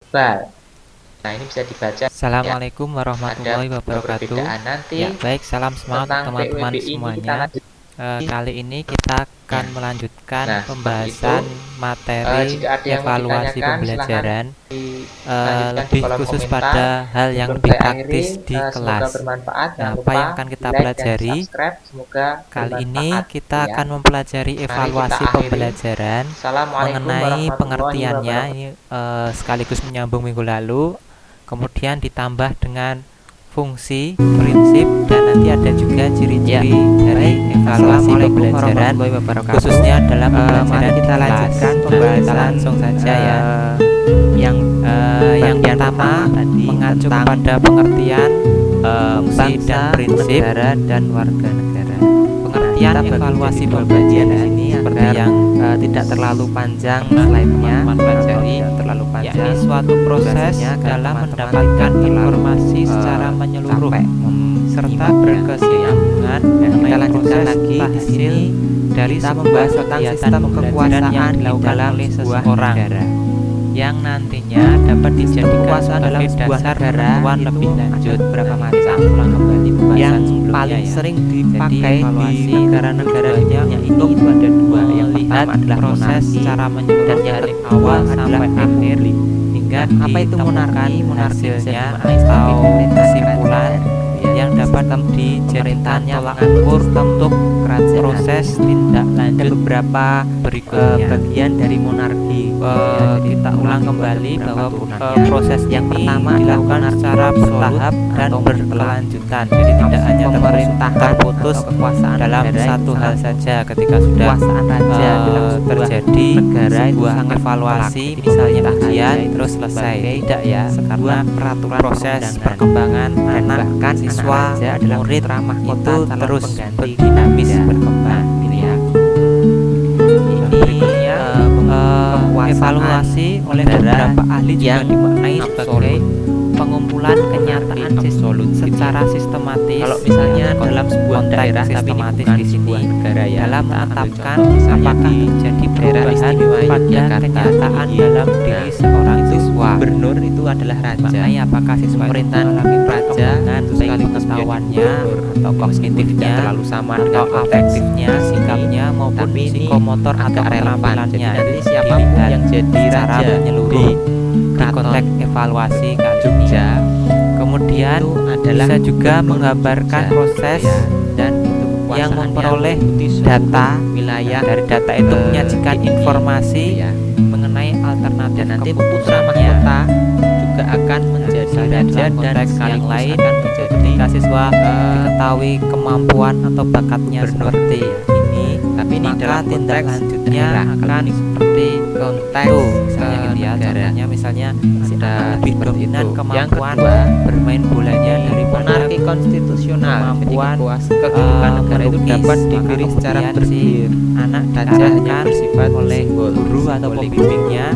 global. Nah, ini bisa dibaca ya. Assalamualaikum warahmatullahi Ada wabarakatuh. perbedaan nanti Ya, baik, salam semangat tentang teman-teman PUBI ini kita semuanya. lanjut. Kali ini kita akan Ya. melanjutkan Nah, pembahasan materi jika ada yang mau evaluasi ditanyakan, pembelajaran, dilanjutkan di lebih kolom khusus komentar. pada hal yang Sebelum lebih saya praktis akhiri, di semoga kelas. bermanfaat. Nah, Jangan apa lupa yang akan kita di like dan pelajari? subscribe. Semoga Kali ini bermanfaat, kita ya. akan mempelajari Mari kita evaluasi akhiri. pembelajaran Assalamualaikum mengenai warahmatullahi pengertiannya. wabarakatuh. Ini sekaligus menyambung minggu lalu. Kemudian ditambah dengan fungsi, prinsip, dan nanti ada juga ciri-ciri dari evaluasi pembelajaran, khususnya dalam pembelajaran kita lanjutkan pembahasan kita langsung saja ya. yang pertama tadi mengacu tentang kepada pengertian fungsi bangsa, dan prinsip negara dan warga negara. pengertian Kita bagi evaluasi jadi dua pembelajaran bagian ini seperti agar yang tidak terlalu panjang slide-nya, teman-teman pelajari, tidak terlalu panjang, yakni suatu proses durasinya, agar dalam teman-teman mendapatkan tidak terlalu, informasi secara menyeluruh capek serta menyimaknya. berkesinambungan Dan kita mengenai lanjutkan proses lagi di hasil sini dari kita sebuah membahas tentang kegiatan sistem pembelajaran kekuasaan yang di dilakukan dalam oleh sebuah seseorang negara. yang nantinya dapat dijadikan Kekuasaan dalam sebagai sebuah dasar negara penentuan itu lebih lanjut. ada beberapa macam. Ulang kembali pembahasan Yang sebelumnya paling ya. sering Jadi dipakai evaluasi di negara-negara di tujuannya dunia ini itu ada dua. Yang melihat pertama adalah proses monarki, secara menyeluruh dan yang dari kedua awal adalah sampai akhir hingga Nah, apa itu ditemukan monarki? Monarki bisa hasilnya dimaknai sebagai atau pemerintahan kesimpulan kerajaan, yang dapat dijadikan pemerintahannya tolak mengatur ukur sistem untuk kerajaan. proses tindak Ada lanjut beberapa berikutnya. bagian dari monarki. Jadi Kita ulang kembali beberapa bahwa turunannya. proses yang ini pertama adalah dilakukan monarki secara absolut bertahap dan atau berkelanjutan. Jadi tidak hanya pemerintahan terputus atau kekuasaan dalam negara itu satu hal sangat saja ketika sudah kekuasaan raja dalam sebuah terjadi negara itu sebuah sangat evaluasi, mutlak. misalnya Pemerintahan ujian raja itu terus selesai. sebagai Tidak ya, karena peraturan proses perundangan. perkembangan Dan anak, bahkan siswa, anak raja adalah murid putra mahkota itu calon terus pengganti dinamis raja. berkembang. Ini ya. Berikutnya, kekuasaan Evaluasi oleh negara beberapa ahli juga yang dimaknai sebagai absolut. pengumpulan kenyataan Absolut secara sistematis. Kalau misalnya Ya, dalam sebuah konteks daerah, tapi ini sistematis bukan di sini sebuah negara ya, dalam kita ambil menetapkan contoh misalnya apakah di terjadi daerah perubahan istimewa pada Yogyakarta, kenyataan DIY. dalam diri Nah, seorang itu siswa. gubernur itu adalah raja. Maknai apakah siswa itu Pemerintahan mengalami raja perkembangan itu baik sekaligus pengetahuannya menjadi atau meskipun tidak kognitifnya terlalu sama atau dengan konteks afektifnya, ini, sikapnya maupun tapi ini psikomotor atau agak relevan. Jadi keterampilannya. nanti siapapun Dilihat yang jadi secara raja menyeluruh di di konteks evaluasi kali ini. Jogja Kemudian itu adalah bisa juga gubernur menggambarkan Jogja, proses ya, dan itu yang kekuasaannya memperoleh meliputi seluruh data. wilayah Dari data itu menyajikan ini, informasi ya. mengenai alternatif Dan nanti putra keputusannya. mahkota juga akan menjadi Misalnya raja dalam dan konteks yang sekaligus lain, akan menjadi ketika siswa diketahui kemampuan atau bakatnya gubernur. seperti ini, Tapi ini maka dalam tindak konteks lanjutnya daerah. Kalau akan ini seperti konteks itu, misalnya gitu ya. negara. Contohnya misalnya si Ada anak lebih seperti dominan itu. kemampuan Yang kedua, bermain bolanya daripada monarki konstitusional. Jadi kemampuan kedudukan negara itu melukis. dapat Maka dipilih secara kemudian si bergilir. anak Raja hanya diarahkan bersifat oleh simbol, guru atau simbolik. pembimbingnya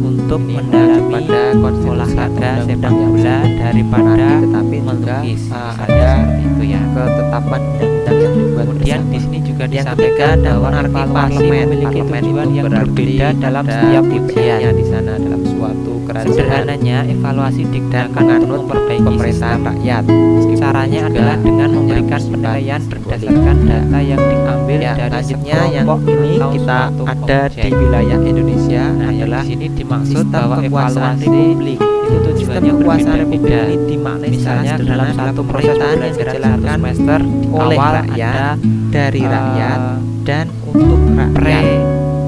untuk Ini mendalami pada konstitusi olahraga atau sepak undang-undang bola yang daripada monarki, tetapi juga melukis. Misalnya ada seperti itu ya. ketetapan undang-undang yang dibuat Kemudian bersama. di sini juga Yang disampaikan ketiga ada bahwa monarki evaluasi parlemen. memiliki Parlemen tujuan itu yang berarti berbeda dalam ada setiap DPR-nya ujian. di sana dalam suatu kerajaan Sederhananya, evaluasi dan digunakan untuk menganut memperbaiki pemerintahan sistem. rakyat. Caranya juga adalah dengan hanya memberikan bersifat penilaian simbolik. berdasarkan data yang diambil Ya, dari selanjutnya yang sekelompok ini atau kita suatu ada objek. di wilayah Indonesia Nah, yang adalah di sini dimaksud sistem bahwa kekuasaan evaluasi republik. itu Sistem tujuannya kekuasaan republik berbeda-beda. ini dimaknai secara Misalnya sederhana dalam adalah satu proses pemerintahan yang pembelajaran satu dijalankan semester di oleh awal rakyat, ada dari rakyat dan untuk rakyat. pre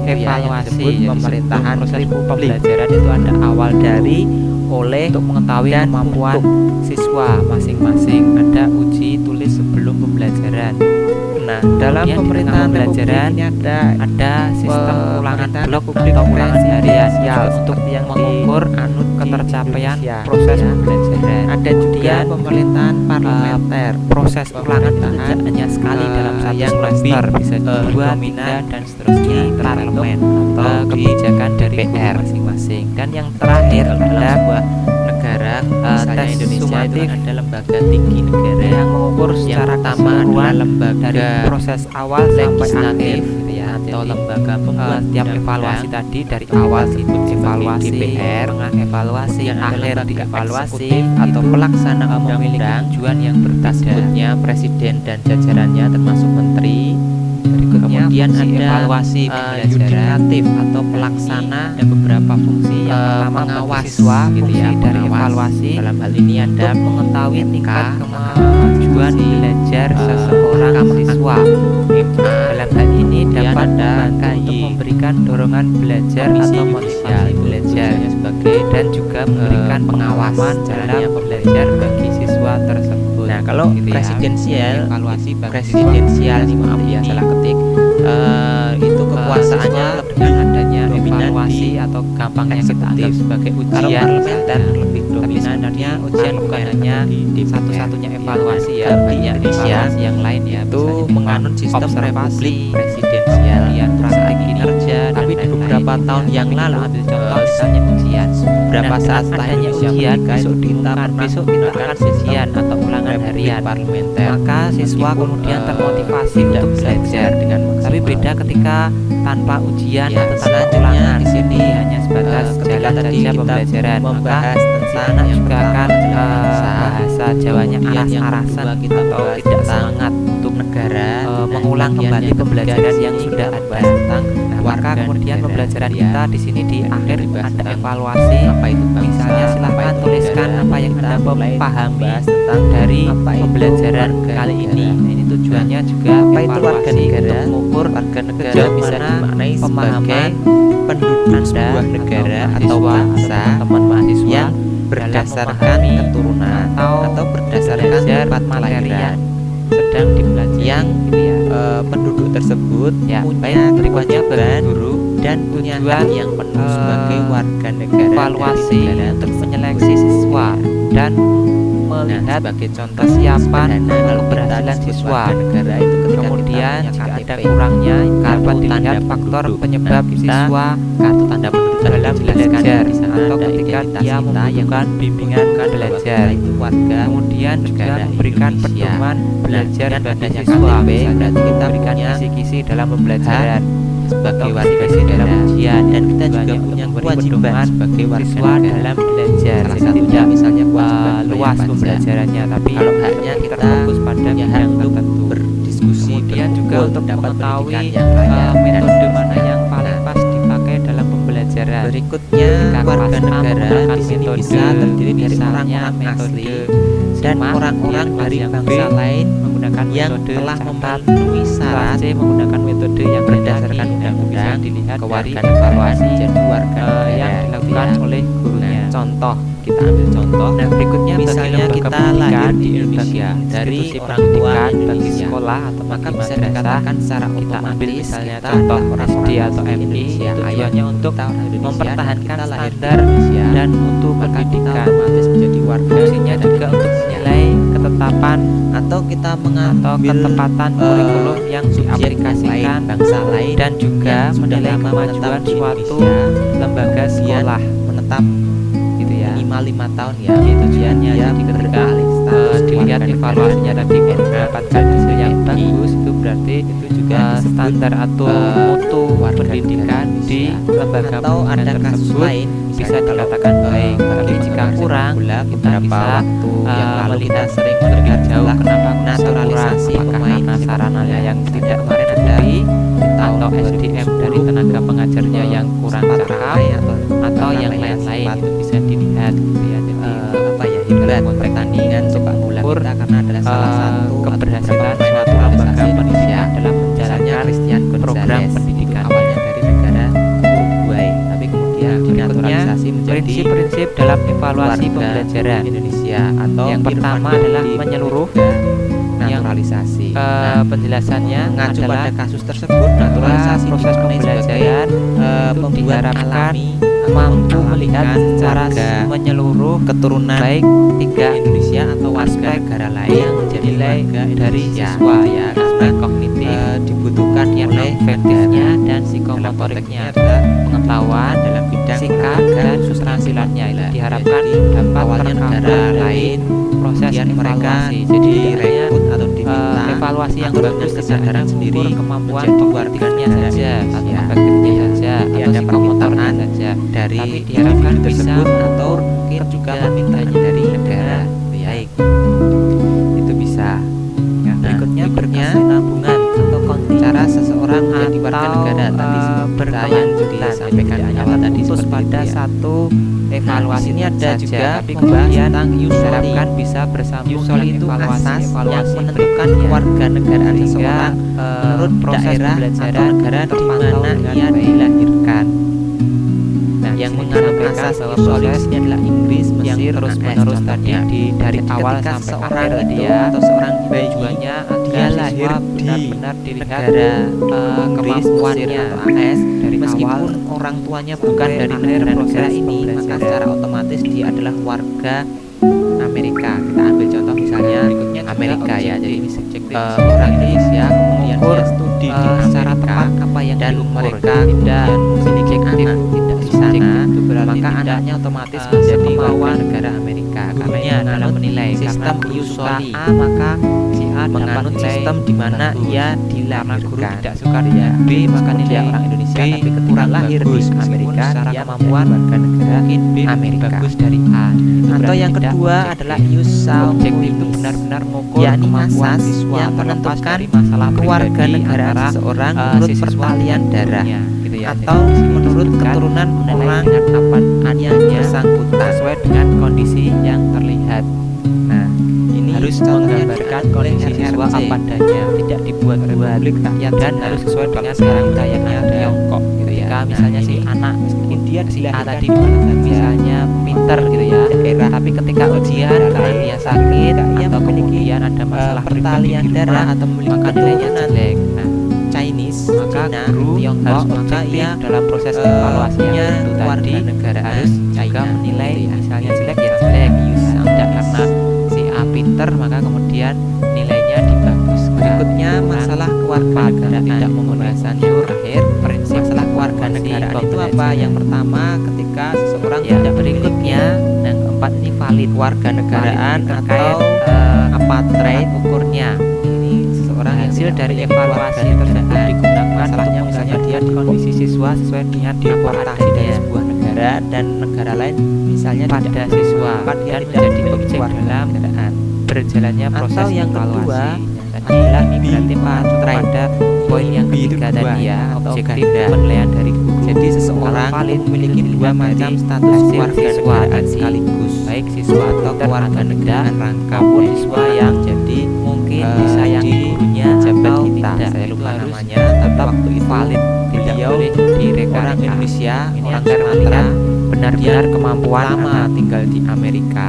Yang evaluasi disebut pemerintahan proses republik. pembelajaran itu ada awal Dari, oleh, untuk mengetahui dan kemampuan untuk. siswa masing-masing, ada uji tulis sebelum pembelajaran. Nah, dalam Kemudian di pemerintahan tengah republik pembelajaran ini ada sistem ulangan pemerintahan blok republik atau ulangan harian presidensial juga untuk seperti yang mengukur dianut di ketercapaian Indonesia, proses ya. pembelajaran. Ada juga Kemudian, pemerintahan parlementer. proses ulangan itu Pemerintahan, tidak hanya sekali dalam satu yang semester, lebih, bisa dua, dominan tiga, dan seterusnya di parlemen atau di kebijakan dari guru DPR. masing-masing. Dan yang terakhir dalam adalah sebuah negara, misalnya tes Indonesia itu sumatif ada lembaga tinggi negara yang mengukur yang secara pertama adalah keseluruhan lembaga dari proses awal sampai akhir legislatif, gitu ya. nanti atau lembaga pembuat tiap undang-undang evaluasi tadi dari awal disebut evaluasi, DPR, tengah evaluasi, kemudian ada akhir lembaga dievaluasi eksekutif atau itu, pelaksana memiliki undang-undang. tujuan yang Kita berbeda. sebutnya presiden dan jajarannya termasuk menteri. Berikutnya Kemudian fungsi ada evaluasi pembelajaran yudikatif atau pelaksana. ada beberapa fungsi. Yang pertama pengawas siswa, gitu fungsi ya, dari pengawas. evaluasi Dalam hal ini ada untuk mengetahui MK, tingkat kemajuan belajar seseorang siswa. MA. Dalam hal ini Kemudian dapat ada membantu KY, untuk memberikan dorongan belajar Komisi atau Yudisial, motivasi itu belajar tujuannya sebagai dan juga memberikan pengawas pengawasan jalannya dalam pembelajaran belajar bagi siswa tersebut. Nah, kalau Gitu ya. presidensial, Evaluasi bagi presidensial siswa ini maaf ya seperti salah ini. ketik, itu kekuasaannya Siswa lebih dengan adanya dominan evaluasi di atau gampangnya kita eksekutif. anggap sebagai Kalau ujian parlementer misalnya. lebih Tapi dominan sebenarnya di ujian bukan parlemen hanya atau di DPR. satu-satunya evaluasi ya, Kalau di banyak Indonesia evaluasi yang lain ya. itu Misalnya berupa menganut sistem observasi, republik presidensial, kemudian praktik kinerja, dan tapi di lain-lain. beberapa tahun Ya, yang tapi kita lalu, ambil contoh misalnya ujian. beberapa Nah, saat dengan setelah adanya Indonesia ujian, merdeka besok itu kita diumumkan, pernah besok kita menggunakan akan sistem ujian atau ulangan republik harian. parlementer. Maka siswa Meskipun, kemudian termotivasi tidak untuk bisa belajar. dengan Tapi maksimal. beda ketika tanpa ujian Ya, atau tanpa selanjutnya ulangan. di sini, Jadi hanya sebatas ketika jalan tadi saja kita pembelajaran. Maka membahas si tentang anak yang juga pertama akan adalah bahasa, Jawanya kemudian yang aras-arasan kedua kita atau bahas tidak tentang semangat untuk negara, mengulang kemudian kembali yang ketiga pembelajaran di yang sini sudah kita ada. membahas tentang Nah, maka warga kemudian negara, pembelajaran ya. kita di sini di akhir Dibahas ada tentang evaluasi. apa itu bangsa, Misalnya apa silahkan itu tuliskan negara. apa yang Kita Anda mulai pahami membahas tentang dari apa itu pembelajaran warga kali negara. ini. Nah, ini tujuannya juga Apa itu warga evaluasi negara? untuk mengukur Warga negara sejauh bisa mana dimaknai sebagai pemahaman penduduk Anda sebuah negara atau atau mahasiswa bangsa atau teman mahasiswa yang dalam berdasarkan memahami keturunan atau berdasarkan belajar tempat materi kelahiran. yang sedang dipelajari Yang gitu ya. Penduduk tersebut Ya, punya baik, berikutnya bagi kewajiban guru dan punya tujuan, hak yang penuh sebagai warga negara evaluasi dari negara untuk tersebut. menyeleksi siswa dan melihat sebagai contoh kesiapan sederhana, untuk kalau kita keberhasilan disebut siswa. warga negara itu ketika Kemudian kita jika punya ada KTP, kurangnya kartu dapat tanda dilihat faktor penduduk. penyebab Nah, kita siswa kartu tanda penduduk dalam dijelaskan belajar di sana atau ada ketika identitas dia kita yang membutuhkan bimbingan menunjukkan bahwa belajar. kita itu warga Kemudian juga negara memberikan Indonesia. pedoman belajar dengan bagi adanya siswa, KTP, misalnya berarti kita memberikan punya kisi-kisi dalam pembelajaran sebagai atau warga kisi-kisi dalam negara, ujian dan kita juga tujuannya punya untuk memberi kewajiban pedoman sebagai warga siswa negara. dalam belajar. Salah Jadi satunya tidak misalnya kewajiban luas bayar pajak. pembelajarannya, tapi Kalau haknya kita terfokus pada punya hak bidang untuk tertentu. berdiskusi, Kemudian juga berkumpul, untuk mendapat mengetahui pendidikan yang layak dan metode mana yang seterusnya. paling pas dipakai dalam pembelajaran. Berikutnya, Jika warga kelas A negara menggunakan di sini metode, bisa terdiri dari misalnya orang-orang metode asli dan SIMAK, orang-orang kelas dari yang B bangsa lain menggunakan yang metode telah catat, memenuhi kelas syarat C menggunakan metode yang berdasarkan lagi, dan bisa undang-undang dilihat dari kewarganegaraan evaluasi menjadi warga negara yang gitu dilakukan ya. oleh gurunya. Contoh, kita ambil contoh. Nah, berikutnya bagi misalnya lembaga kita pendidikan, lahir di bagi Indonesia dari institusi orang tua pendidikan, bagi Indonesia, sekolah atau maka bagi bisa madrasah, dikatakan secara kita ambil otomatis misalnya kita contoh adalah SD orang-orang atau asli MI, Indonesia. tujuannya untuk kita orang Indonesia, mempertahankan kita lahir di standar Indonesia, dan mutu maka kita pendidikan. otomatis menjadi warga Fungsinya negara juga untuk Indonesia. menilai ketetapan atau kita atau mengambil ketepatan kurikulum yang subjek diaplikasikan lain, bangsa lain dan juga yang sudah menilai lama kemajuan menetap di suatu Indonesia, lembaga kemudian sekolah menetap gitu ya. minimal 5 tahun ya. Jadi tujuannya dia jadi ketika beralih status dilihat warga evaluasinya negara tadi NKRI, mendapatkan hasil yang bagus, itu berarti itu juga disebut standar atau mutu warga pendidikan negara di Indonesia. lembaga Atau ada pendidikan kasus tersebut lain bisa misalnya kalau, dikatakan baik, tapi bagi jika pendengar kurang sepak bola, kita beberapa bisa waktu yang lalu kita melihat sering lebih mendengar jauh istilah kenapa kurang, naturalisasi apakah pemain karena sepak sarananya bola. yang tidak Kemarin ada memenuhi di tahun atau SDM dari 2010, tenaga pengajarnya yang kurang sempat cakap ramai atau yang ramai lain-lain, sempat, itu bisa dilihat gitu ya. Jadi apa ya, hebat dalam konteks pertandingan sepak bola mengukur, kita karena adalah salah satu keberhasilan atau beberapa suatu pemain lembaga naturalisasi Indonesia. pendidikan dalam Misalnya menjalankan Christian program Gonzalez, pendidikan. itu awalnya dari negara Uruguay tapi kemudian Berikutnya, dinaturalisasi menjadi prinsip-prinsip dalam evaluasi warga pembelajaran. Indonesia. Atau Yang Irfan pertama Bahdim adalah itu menyeluruh, juga yang naturalisasi. Penjelasannya mengacu adalah pada kasus tersebut, bahwa naturalisasi proses dimaknai sebagai pembelajaran itu pembuat diharapkan alami mampu melihat secara warga menyeluruh keturunan baik tiga Indonesia atau warga aspek negara lain yang menjadi dinilai warga dari Indonesia. siswa ya, aspek Karena, kognitif, dibutuhkan yang oleh afektifnya negara. dan Dalam psikomotoriknya, konteksnya adalah pengetahuan, dalam bidang sikap olahraga, dan khususnya keterampilannya sepak itu bola. diharapkan Jadi, dapat awalnya tercover negara dari lain proses kemudian mereka evaluasi. Jadi tidak hanya direkrut atau diminta evaluasi yang pengembangan bagus kesadaran tidak sendiri mengukur kemampuan menjadi kognitifnya warga saja negara atau Indonesia. efektifnya saja Jadi atau ada psikomotornya permintaan saja, dari tapi diharapkan individu bisa tersebut atau mungkin juga juga permintaan hanya dari negara gitu ya. baik. Itu bisa. Berikutnya berikutnya berkesinambungan atau kontinu cara seseorang menjadi warga negara tadi seperti yang disampaikan di awal tadi fokus seperti pada itu ya. satu evaluasi ini ada saja, juga tapi membahas kemudian tentang usually. diharapkan bisa bersambung Usually dengan itu evaluasi asas yang menentukan berikutnya. kewarganegaraan Sehingga, seseorang menurut proses daerah atau pembelajaran negara di terpantau mana dengan ia baik. dilahirkan. Nah, yang Sini mengandung disampaikan asas bahwa usually proses ini adalah Inggris, yang Mesir, terus-menerus tadi dari Jadi awal ketika sampai seorang akhir tadi itu ya, atau seorang bayi tujuannya agar dia siswa lahir di benar-benar dilihat negara Inggris, Mesir kemampuannya atau AS dari meskipun awal orang tuanya bukan sampai dari akhir negara proses ini, maka pembelajaran. secara otomatis dia adalah warga Amerika. Kita ambil contoh misalnya Berikutnya juga Amerika ya. Jadi objektif orang Indonesia kemudian mengukur, dia studi di secara Amerika tepat apa yang dan diukur. mereka Tidak kemudian memiliki subjektif, anak tidak di sana, subjektif itu berarti maka tidak, anaknya otomatis menjadi menjadi warga kemauan negara Amerika karena gurunya ini dalam menganut menilai. sistem Karena guru suka usually, A, maka si A dapat menganut nilai sistem di mana bagus. ia Karena guru dilahirkan. tidak suka dengan B, maka Meskipun dia nilai orang Indonesia B tapi ketika kurang lahir bagus. di Meskipun Amerika secara dia kemampuan menjadi warga negara mungkin B lebih Amerika. bagus dari A. Itu Atau berarti yang tidak kedua objektif. adalah usual Objektif itu benar-benar mengukur yakni kemampuan asas siswa yang terlepas menentukan dari masalah keluarga pribadi negaraan antara seseorang si menurut siswa pertalian dan darah gurunya, gitu ya. atau Jadi di sini menurut disebutkan keturunan menilai orang dengan apa yang adanya bersangkutan. sesuai dengan kondisi yang terlihat. Nah, ini Harus contohnya menggambarkan diambil oleh kondisi siswa RRC. apa adanya, tidak dibuat-buat Republik Rakyat dan Cina. harus sesuai dengan Bangsa sekarang layaknya ada Tiongkok gitu ya. Nah, Misalnya si ini anak meskipun dia si A dilahirkan tadi di mana saja, misalnya pinter gitu ya, daerah tapi ketika ujian daerah karena lain, dia sakit ia atau memiliki, kemudian ada masalah pribadi pertalian di darah rumah, atau memiliki maka nilainya keturunan jelek. Nah, Chinese, maka Cina, guru Tiongkok, harus maka objektif ia dalam proses evaluasi punya yang itu tadi, warganegaraan harus juga China, menilai gitu ya. misalnya jelek ya jelek, tidak karena si A pinter maka kemudian nilainya dibaguskan. Berikutnya masalah kewarganegaraan, tidak pembahasan yang terakhir prinsip masalah kewarganegaraan itu apa? Yang pertama ketika seseorang ya, tidak berikutnya yang keempat ini valid kewarganegaraan Valid atau terkait apartheid ukurnya. ini seseorang yang Hasil tidak dari memiliki evaluasi tersebut kewarganegaraan. digunakan Masalahnya untuk misalnya dia menggambarkan kondisi siswa sesuai dengan apa deportasi dari adanya sebuah negara dan negara lain misalnya pada tidak siswa maka dia dan tidak menjadi memiliki objek dalam kewarganegaraan. berjalannya proses Atau yang evaluasi. kedua Tadi adalah ini berarti mengacu apartheid. pada poin yang B itu ketiga dua tadi ya, atau objektif ganda. penilaian dari guru. Jadi seseorang Kalau valid memiliki dua dilihat macam dari status hasil siswa kewarganegaraan tadi, sekaligus, baik siswa atau pintar kewarganegaraan tidak, rangkap maupun yaitu siswa yang jadi mungkin di disayangi gurunya pejabat atau kita, tidak. saya Itu lupa harus namanya, tapi tetap waktu itu valid, tidak beliau boleh direka-reka. orang Indonesia, Ini orang agar Sumatera, melihat benar-benar dia kemampuan lama anak. tinggal di Amerika.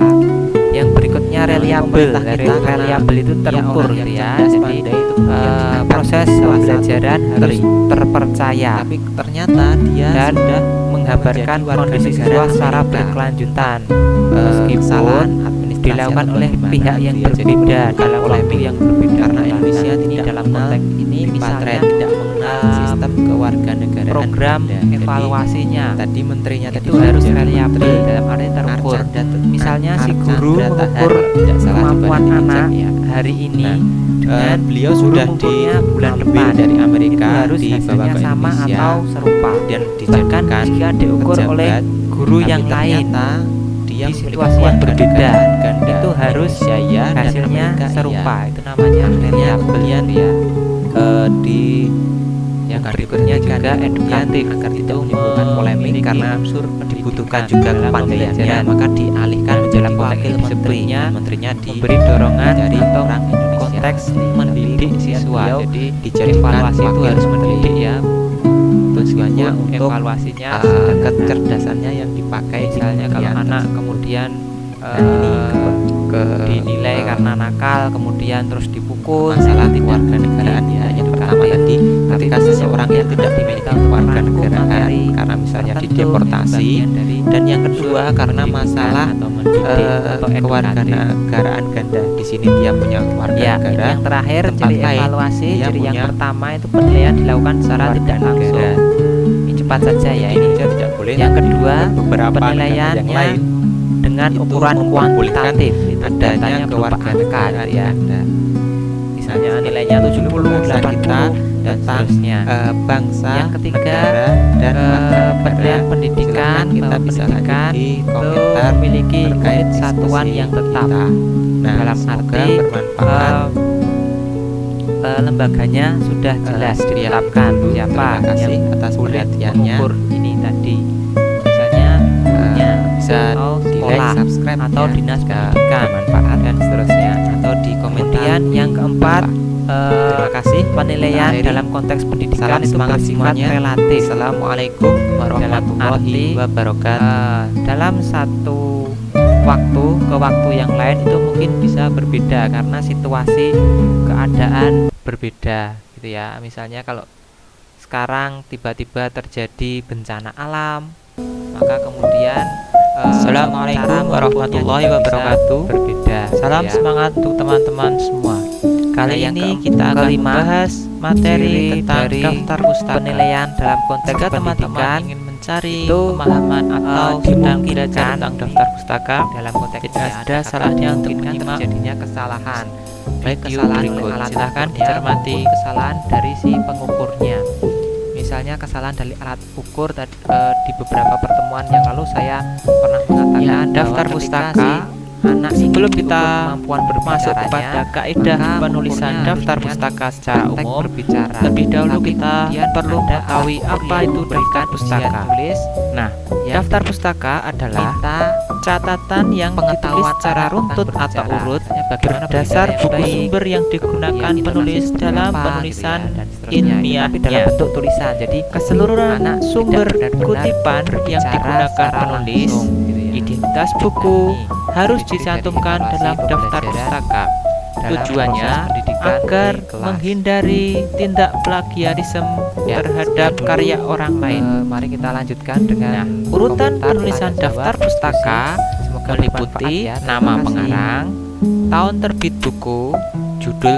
Yang berikutnya reliable. Pemerintah kita Reliable itu karena terukur dia orang gitu yang ya. cerdas, Jadi pandai, itu kemudian diangkat proses menjadi salah satu pembelajaran harus menteri. terpercaya Tapi ternyata dia dan sudah menggambarkan menjadi warga kondisi negara siswa secara Amerika. berkelanjutan Kesalahan meskipun administrasi dilakukan atau oleh bagaimana pihak yang gitu ya. Jadi berbeda menimbulkan dalam waktu polemik yang berbeda. karena Nah, Indonesia ini tidak dalam mengenal konteks ini misalnya tripartite, tidak mengenal sistem kewarganegaraan program Anda. Jadi, evaluasinya tadi menterinya tadi itu harus sudah reliable menteri dalam arti terukur. Archandra Misalnya si Archandra guru Tahar, mengukur tidak salah, coba kemampuan nanti dicek anak ya. hari ini Nah, dengan beliau guru sudah mengukurnya bulan diambil depan dari itu Amerika harus dibawa hasilnya ke sama Indonesia atau serupa. dan Bahkan dijadikan jika diukur oleh pejabat, guru tapi yang lain ternyata dia di memiliki situasi yang berbeda, kewarganegaraan ganda. itu harus Indonesia ya dan hasilnya Amerika serupa. iya. Itu namanya Akhirnya reliable kemudian ya. di Yang bukan berikutnya diberhentikan, juga kemudian edukatif agar tidak itu menimbulkan polemik memiliki karena unsur dibutuhkan pendidikan juga dalam kepandaiannya, pembelajaran. maka dialihkan Dan menjadi dalam konteks wakil ini menteri. sebenarnya Menterinya memberi dorongan dari atau orang Indonesia. konteks Tapi mendidik kemudian siswa. beliau Jadi dijadikan evaluasi itu wakil harus menteri. mendidik ya. Tujuannya Meskipun untuk evaluasinya kecerdasannya yang dipakai di misalnya kalau kementerian anak tersebut. kemudian ini dinilai karena nakal kemudian terus dipukul masalah tidak kewarganegaraan ya. Yang pertama tadi ketika seseorang yang tidak dimiliki kewarganegaraan karena misalnya dideportasi, dan yang kedua karena masalah kewarganegaraan ganda. Di sini dia punya keluarga ya, negara. yang terakhir tempat ciri lain evaluasi. dia Ciri yang punya pertama itu penilaian dilakukan secara tidak warga langsung. negara. Ini cepat saja ya ini. Dia tidak boleh. Yang kedua, beberapa negara yang penilaiannya lain dengan itu ukuran memperbolehkan kuantitatif, itu adanya datanya berupa angka kewarganegaraan ya. ganda. misalnya nilainya 70, bahasa 80 kita dan tentang seterusnya. bangsa, Yang ketiga, negara, dan Kementerian Pendidikan Silakan kita bisa Pendidikan lanjut di itu komentar memiliki terkait unit satuan diskusi yang tetap. kita. Nah, Dalam semoga arti bermanfaat. Lembaganya sudah jelas Sekian ditetapkan dulu. siapa Terima kasih yang atas boleh perhatiannya. mengukur ini tadi, misalnya gurunya Bisa atau di like, sekolah subscribe atau ya, dinas jika pendidikan bermanfaat, dan seterusnya. atau di komentar. Kemudian yang keempat, Terima kasih. penilaian Akhiri. dalam konteks pendidikan Salam itu semangat bersifat semuanya. relatif. Assalamualaikum warahmatullahi arti, wabarakatuh. Dalam satu waktu ke waktu yang lain itu mungkin bisa berbeda karena situasi keadaan berbeda gitu ya. Misalnya kalau sekarang tiba-tiba terjadi bencana alam, maka kemudian Assalamualaikum cara warahmatullahi mengukurnya juga wabarakatuh. bisa berbeda. Salam ya. semangat untuk teman-teman semua. Kali Nah, yang ini kita akan kelima, membahas materi ciri tentang dari daftar pustaka. penilaian dalam konteks Jika teman-teman pendidikan ingin mencari itu, pemahaman atau sedang dimungkinkan belajar tentang daftar pustaka, dalam konteks tidak ini ada salahnya untuk dimungkinkan menyimak terjadinya kesalahan, baik video kesalahan berikut. oleh alat Silakan ukurnya dicermati. maupun kesalahan dari si pengukurnya. Misalnya kesalahan dari alat ukur di beberapa pertemuan yang lalu saya pernah mengatakan Ya, bahwa daftar ketika pustaka, si anak ini sebelum diukur kita kemampuan masuk berbicaranya, kepada kaidah maka penulisan mengukurnya daftar harus pustaka dengan secara praktek umum, berbicara. lebih dahulu Tapi kita kemudian perlu ada mengetahui alat ukur apa yang itu memberikan daftar pustaka. ujian tulis Nah, yang daftar pustaka adalah kita catatan yang ditulis pengetahuan secara anak runtut tentang atau berbicara. urut Misalnya bagaimana berdasar berbicara yang buku baik, sumber yang digunakan kemudian penulis intonasi dalam seperti apa, penulisan gitu ya, dan seterusnya. Itu tapi dalam ilmiahnya. bentuk tulisan. Jadi Keseluruhan anak sumber tidak benar-benar kutipan yang berbicara digunakan secara penulis, langsung, gitu ya. identitas buku Nah, harus ini ciri dari dicantumkan evaluasi dalam daftar pembelajaran pustaka. dalam Tujuannya proses pendidikan agar di kelas. menghindari tindak plagiarisme Ya, terhadap sekian dulu. karya orang lain. Mari kita lanjutkan dengan Nah, urutan komentar, penulisan tanya daftar jawab, pustaka diskusi. Semoga meliputi bermanfaat ya. Terima nama kasih. pengarang, tahun terbit buku, judul